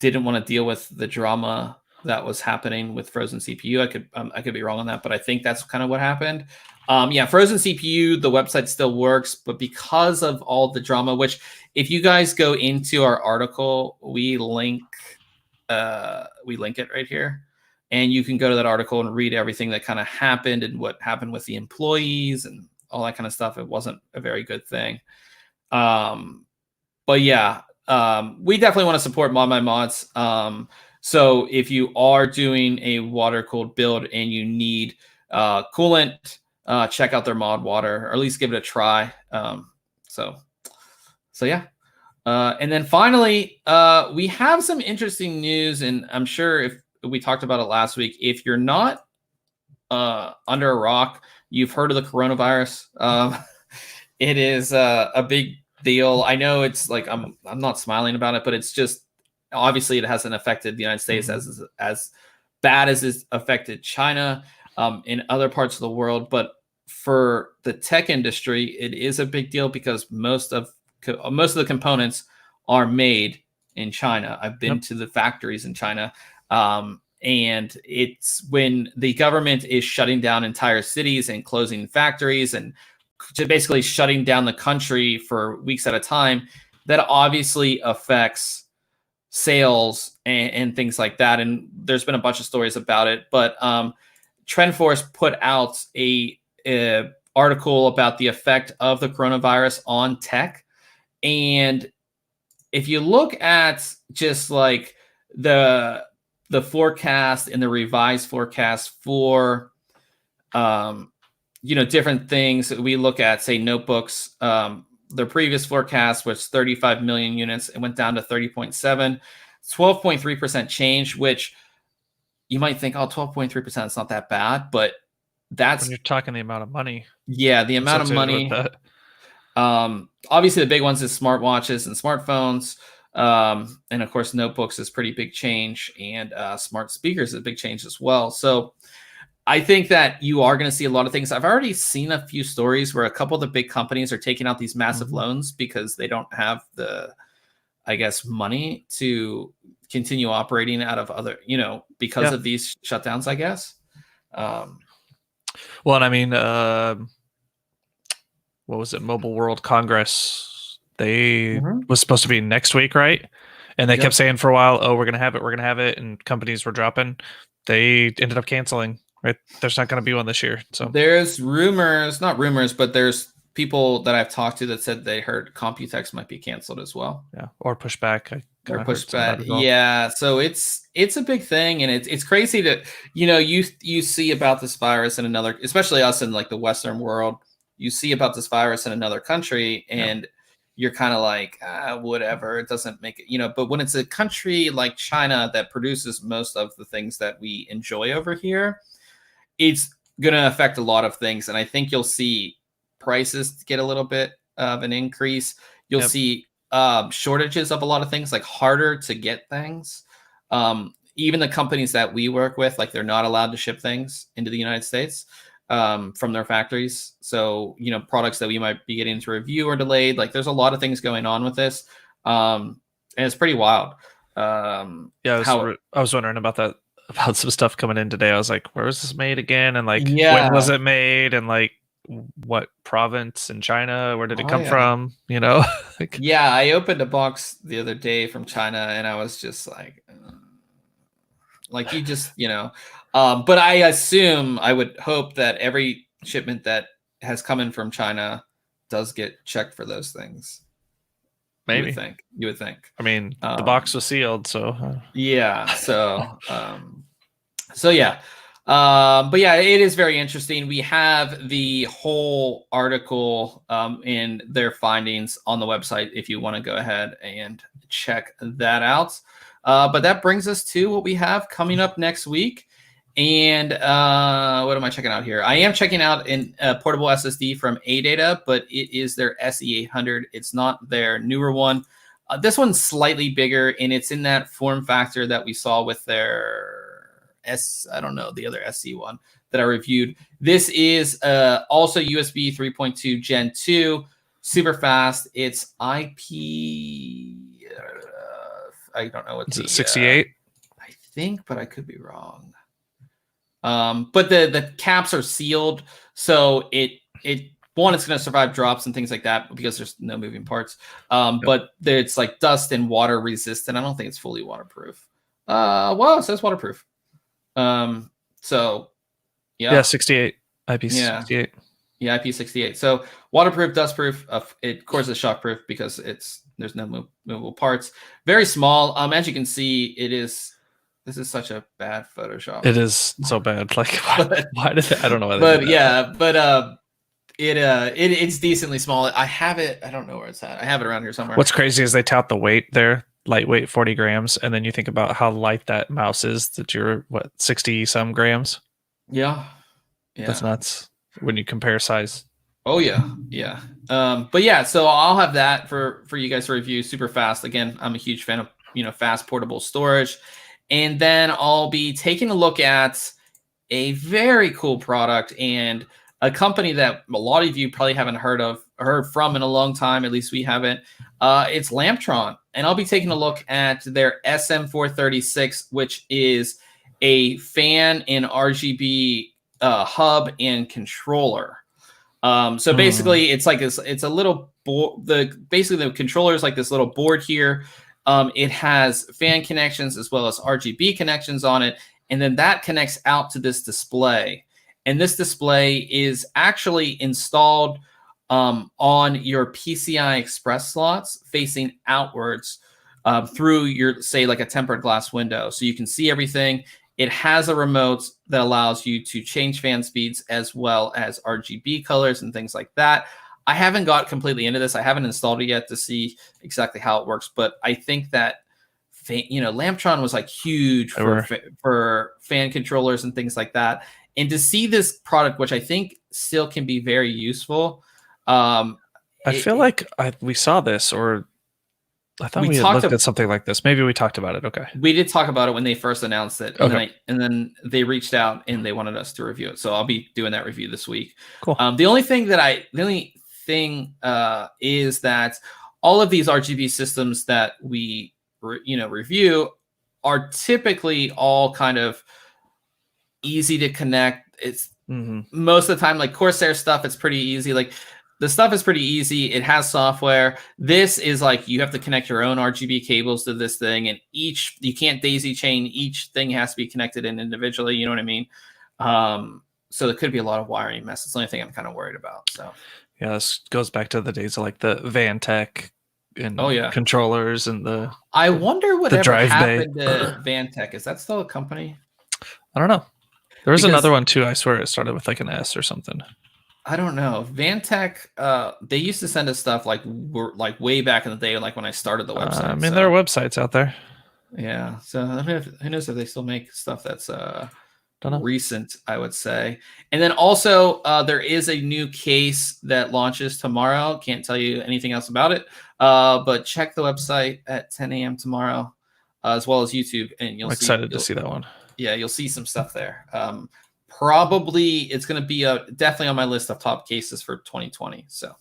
didn't want to deal with the drama that was happening with Frozen CPU. I could be wrong on that, but I think that's kind of what happened. Frozen CPU, the website still works, but because of all the drama, which if you guys go into our article, we link it right here, and you can go to that article and read everything that kind of happened and what happened with the employees and all that kind of stuff. It wasn't a very good thing. We definitely want to support ModMyMods. So if you are doing a water-cooled build and you need coolant, check out their mod water, or at least give it a try. And then finally, we have some interesting news, and I'm sure if we talked about it last week. If you're not under a rock, you've heard of the coronavirus. It is a big deal. I know it's like I'm not smiling about it, but it's just obviously it hasn't affected the United States as bad as it's affected China, in other parts of the world. But for the tech industry, it is a big deal because most of the components are made in China. I've been to the factories in China. And it's when the government is shutting down entire cities and closing factories and basically shutting down the country for weeks at a time, that obviously affects sales and things like that. And there's been a bunch of stories about it, but TrendForce put out a article about the effect of the coronavirus on tech. And if you look at just like the forecast and the revised forecast for different things, we look at, say, notebooks. Their previous forecast was 35 million units. It went down to 30.7, 12.3% change, which you might think, 12.3% is not that bad, but that's when you're talking the amount of money. Yeah, the amount of money. Obviously, the big ones is smartwatches and smartphones. And of course, notebooks is pretty big change, and smart speakers is a big change as well. So I think that you are going to see a lot of things. I've already seen a few stories where a couple of the big companies are taking out these massive loans because they don't have the, money to continue operating out of other, because of these shutdowns, I guess. Well, and I mean, what was it? Mobile World Congress. They was supposed to be next week, right? And they kept saying for a while, we're going to have it. And companies were dropping. They ended up canceling, right? There's not going to be one this year. So there's not rumors, but there's people that I've talked to that said they heard Computex might be canceled as well. Yeah. Or pushed back. Well. Yeah. So it's a big thing. And it's crazy to, you see about this virus in another, especially us in like the Western world, you see about this virus in another country and you're kind of like, whatever, it doesn't make it, but when it's a country like China that produces most of the things that we enjoy over here, it's going to affect a lot of things. And I think you'll see prices get a little bit of an increase. You'll see shortages of a lot of things, like harder to get things. Even the companies that we work with, like they're not allowed to ship things into the United States. from their factories. So, products that we might be getting to review are delayed. Like there's a lot of things going on with this. And it's pretty wild. Yeah, I was wondering about that, about some stuff coming in today. I was like, where was this made again? And like, when was it made? And like, what province in China? Where did it come from? Like, yeah, I opened a box the other day from China, and I was just like you just, but I assume, I would hope that every shipment that has come in from China does get checked for those things. Maybe. You would think. I mean, the box was sealed, so. Yeah. So, yeah. But yeah, it is very interesting. We have the whole article in their findings on the website if you want to go ahead and check that out. But that brings us to what we have coming up next week. And what am I checking out here? I am checking out a portable SSD from ADATA, but it is their SE800. It's not their newer one. This one's slightly bigger, and it's in that form factor that we saw with their the other SC one that I reviewed. This is also USB 3.2 Gen 2, super fast. It's IP. I don't know what's 68. I think, but I could be wrong. But the caps are sealed, so it's going to survive drops and things like that because there's no moving parts. But it's like dust and water resistant. I don't think it's fully waterproof. Well, it says waterproof. So yeah, 68 IP68. Yeah, IP68. So waterproof, dustproof. It of course is shockproof because there's no movable parts. Very small. As you can see, this is such a bad Photoshop. It is so bad. Like, why did I don't know why. But yeah, but it's decently small. I have it. I don't know where it's at. I have it around here somewhere. What's crazy is they tout the weight there, lightweight, 40 grams, and then you think about how light that mouse is. That you're 60 some grams. Yeah, that's nuts when you compare size. Oh yeah. But yeah, so I'll have that for you guys to review super fast. Again, I'm a huge fan of fast portable storage. And then I'll be taking a look at a very cool product and a company that a lot of you probably haven't heard from in a long time. At least we haven't. It's Lambtron. And I'll be taking a look at their SM436, which is a fan and RGB hub and controller. So basically it's like this, it's a little board. Basically the controller is like this little board here. It has fan connections as well as RGB connections on it. And then that connects out to this display. And this display is actually installed on your PCI Express slots facing outwards through your, say, like a tempered glass window. So you can see everything. It has a remote that allows you to change fan speeds as well as RGB colors and things like that. I haven't got completely into this. I haven't installed it yet to see exactly how it works, but I think that Lambtron was like huge for fan controllers and things like that. And to see this product, which I think still can be very useful. I feel like we saw this, or I thought we had looked at something like this. Maybe we talked about it. Okay. We did talk about it when they first announced it. And, then they reached out and they wanted us to review it. So I'll be doing that review this week. Cool. The only thing is that all of these RGB systems that we review are typically all kind of easy to connect. It's most of the time, like Corsair stuff, it's pretty easy. Like the stuff is pretty easy. It has software. This is like you have to connect your own RGB cables to this thing, and you can't daisy chain. Each thing has to be connected in individually. You know what I mean? So there could be a lot of wiring mess. It's the only thing I'm kind of worried about. So yeah, this goes back to the days of like the Vantech and controllers and the. I wonder whatever happened to Vantech. Is that still a company? I don't know. There was another one too. I swear it started with like an S or something. I don't know. Vantech, they used to send us stuff like way back in the day, like when I started the website. I mean, there are websites out there. Yeah. So who knows if they still make stuff that's recent, I would say. And then also there is a new case that launches tomorrow. Can't tell you anything else about it. But check the website at 10 a.m. tomorrow, as well as YouTube. And you'll I'm excited to see that one. Yeah, you'll see some stuff there. probably it's going to be definitely on my list of top cases for 2020. So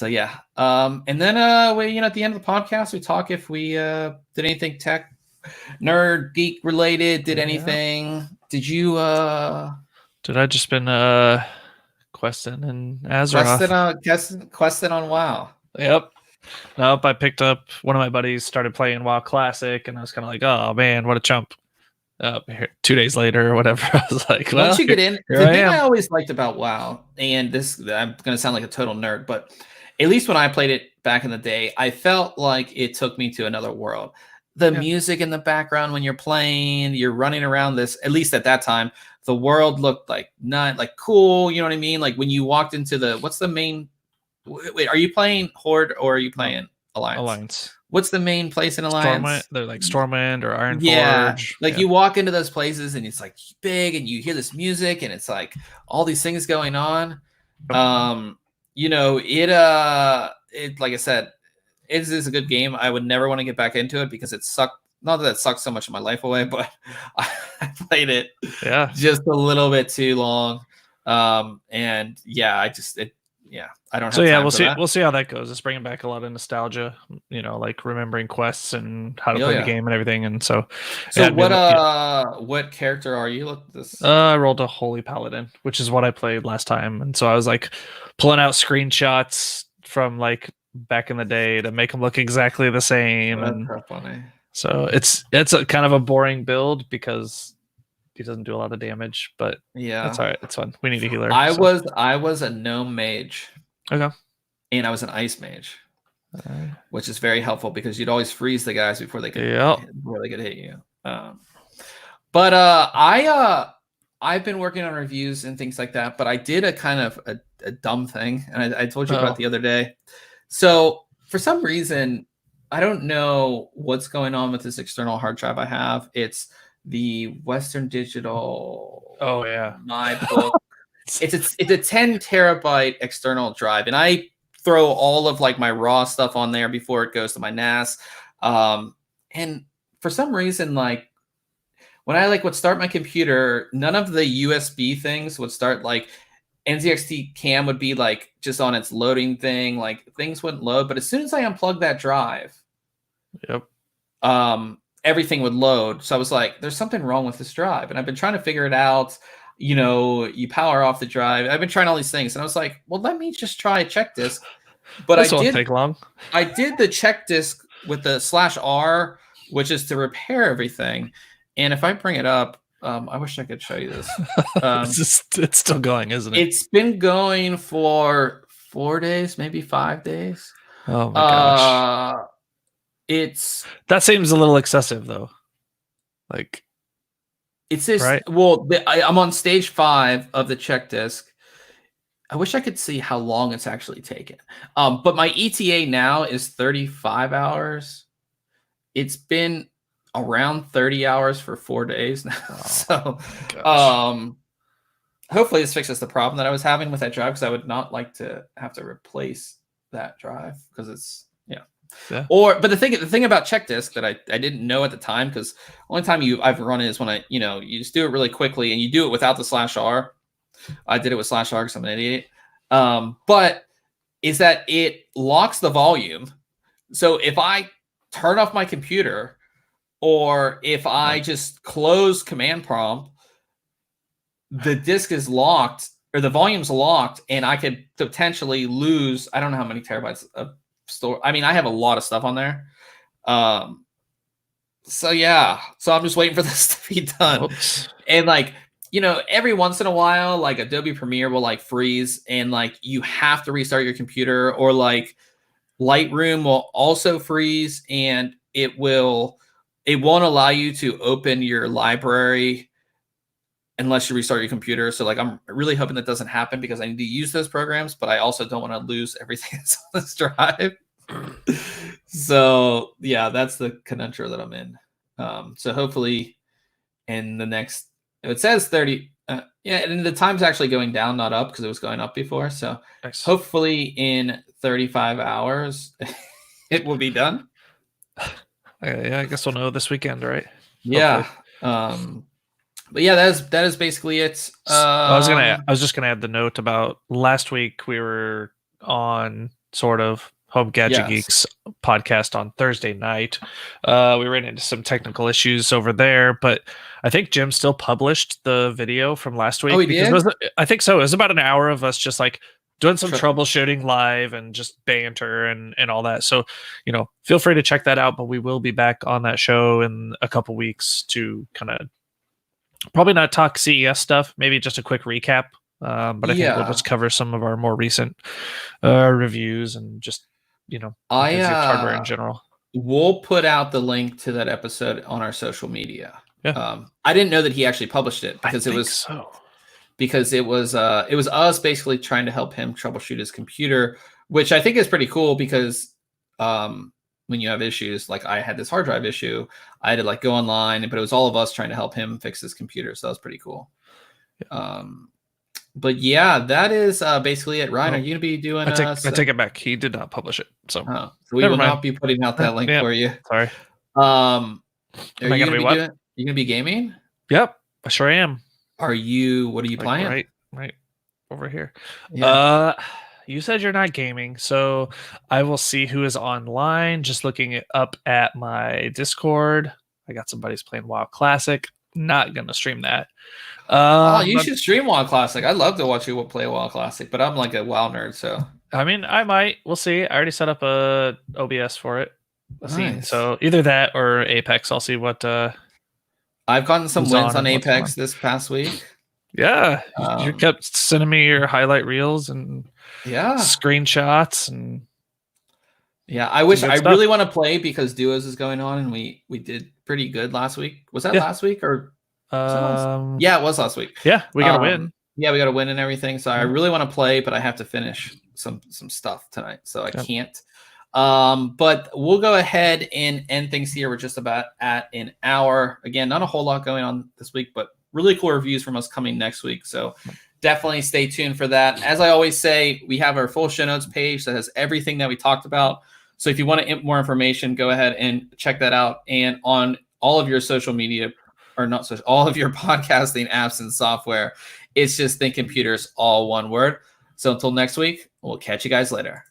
yeah. And then we, at the end of the podcast, we talk if we did anything tech, nerd, geek related, did anything. Did you Did I just been questing and Azeroth? Questing on WoW? Yep. Nope, I picked up one of my buddies started playing WoW Classic, and I was kind of like, oh man, what a chump. 2 days later or whatever, I was like, well, once you get in, the thing I always liked about WoW, and this, I'm going to sound like a total nerd, but at least when I played it back in the day, I felt like it took me to another world. The music in the background when you're playing, you're running around this, at least at that time, the world looked like not like cool. You know what I mean? Like when you walked into what's the main, wait, are you playing Horde or are you playing Alliance? What's the main place in Alliance? They're like Stormwind or Ironforge. Like you walk into those places and it's like big and you hear this music and it's like all these things going on. It like I said, it is a good game. I would never want to get back into it because it sucked. Not that it sucked so much of my life away, but I played it just a little bit too long. And yeah, I don't have so yeah, time we'll see how that goes. It's bringing back a lot of nostalgia, like remembering quests and how to play the game and everything. And so what character are you? Look this. I rolled a Holy Paladin, which is what I played last time, and so I was like pulling out screenshots from like back in the day to make them look exactly the same. That's so funny. So it's a kind of a boring build because he doesn't do a lot of damage, but it's all right. It's fun. We need a healer. I was a gnome mage. Okay. And I was an ice mage, which is very helpful because you'd always freeze the guys before they could hit you. But I've been working on reviews and things like that. But I did a kind of a dumb thing, and I told you about it the other day. So for some reason, I don't know what's going on with this external hard drive I have. It's the Western Digital. Oh yeah, my book. It's a 10 terabyte external drive, and I throw all of like my raw stuff on there before it goes to my NAS. And for some reason, like when I would start my computer, none of the USB things would start. Like NZXT cam would be like just on its loading thing, like things wouldn't load. But as soon as I unplug that drive, everything would load. So I was like, there's something wrong with this drive. And I've been trying to figure it out. You power off the drive. I've been trying all these things. And I was like, well, let me just try a check disk. But this won't take long. I did the check disk with the /R, which is to repair everything. And if I bring it up, I wish I could show you this. It's still going, isn't it? It's been going for 4 days, maybe 5 days. Oh my gosh. That seems a little excessive though. Like it's this right? Well, I'm on stage 5 of the check disk. I wish I could see how long it's actually taken. But my ETA now is 35 hours. It's been around 30 hours for 4 days now. So hopefully this fixes the problem that I was having with that drive, because I would not like to have to replace that drive because it's but the thing about check disk that I didn't know at the time, because only time I've run it is when you just do it really quickly and you do it without the /R. I did it with /R because I'm an idiot. But is that it locks the volume. So if I turn off my computer or if I just close command prompt, the disk is locked or the volume's locked, and I could potentially lose, I don't know how many terabytes of store. I mean, I have a lot of stuff on there. So I'm just waiting for this to be done. Oops. And every once in a while, like Adobe Premiere will freeze and you have to restart your computer, or Lightroom will also freeze and it won't allow you to open your library unless you restart your computer. So I'm really hoping that doesn't happen, because I need to use those programs, but I also don't want to lose everything that's on this drive. So that's the conundrum that I'm in. So hopefully in the next, it says 30. And the time's actually going down, not up, because it was going up before. So nice. Hopefully in 35 hours, it will be done. I guess we'll know this weekend, right? Yeah. But yeah, that is basically it. I was just gonna add the note about last week we were on sort of Home Gadget Yes. Geeks podcast on Thursday night. We ran into some technical issues over there, but I think Jim still published the video from last week. Oh, he because did? I think so. It was about an hour of us just like doing some Tr- troubleshooting live and just banter and all that. So, feel free to check that out, but we will be back on that show in a couple weeks to kind of probably not talk CES stuff, maybe just a quick recap. But I think we'll just cover some of our more recent reviews and just, hardware in general. We'll put out the link to that episode on our social media. Yeah. I didn't know that he actually published it because it was us basically trying to help him troubleshoot his computer, which I think is pretty cool because when you have issues, like I had this hard drive issue, I had to like go online, but it was all of us trying to help him fix his computer. So that was pretty cool. Yeah. But yeah, that is basically it. Ryan, are you gonna be doing? I take it back. He did not publish it, so we will not be putting out that link for you. Sorry. Are you gonna be what? You gonna be gaming? Yep, I sure am. What are you playing? Right over here. Yeah. You said you're not gaming, so I will see who is online. Just looking it up at my Discord. I got some buddies playing WoW Classic. Not gonna stream that. You should stream WoW Classic. I'd love to watch you play WoW Classic, but I'm like a WoW nerd, so I mean, I might. We'll see. I already set up a OBS for it. Nice. So either that or Apex. I'll see what. I've gotten some wins on Apex this past week. Yeah, you kept sending me your highlight reels and screenshots and. Yeah, I really want to play because Duos is going on, and we did pretty good last week. Was that last week or? Yeah, it was last week. Yeah, we got to win. Yeah, we got to win and everything. So I really want to play, but I have to finish some stuff tonight, so I can't. But we'll go ahead and end things here. We're just about at an hour. Again, not a whole lot going on this week, but really cool reviews from us coming next week. So definitely stay tuned for that. As I always say, we have our full show notes page that has everything that we talked about. So if you want more information, go ahead and check that out. And on all of your social media, or not social, all of your podcasting apps and software, it's just ThinkComputers, all one word. So until next week, we'll catch you guys later.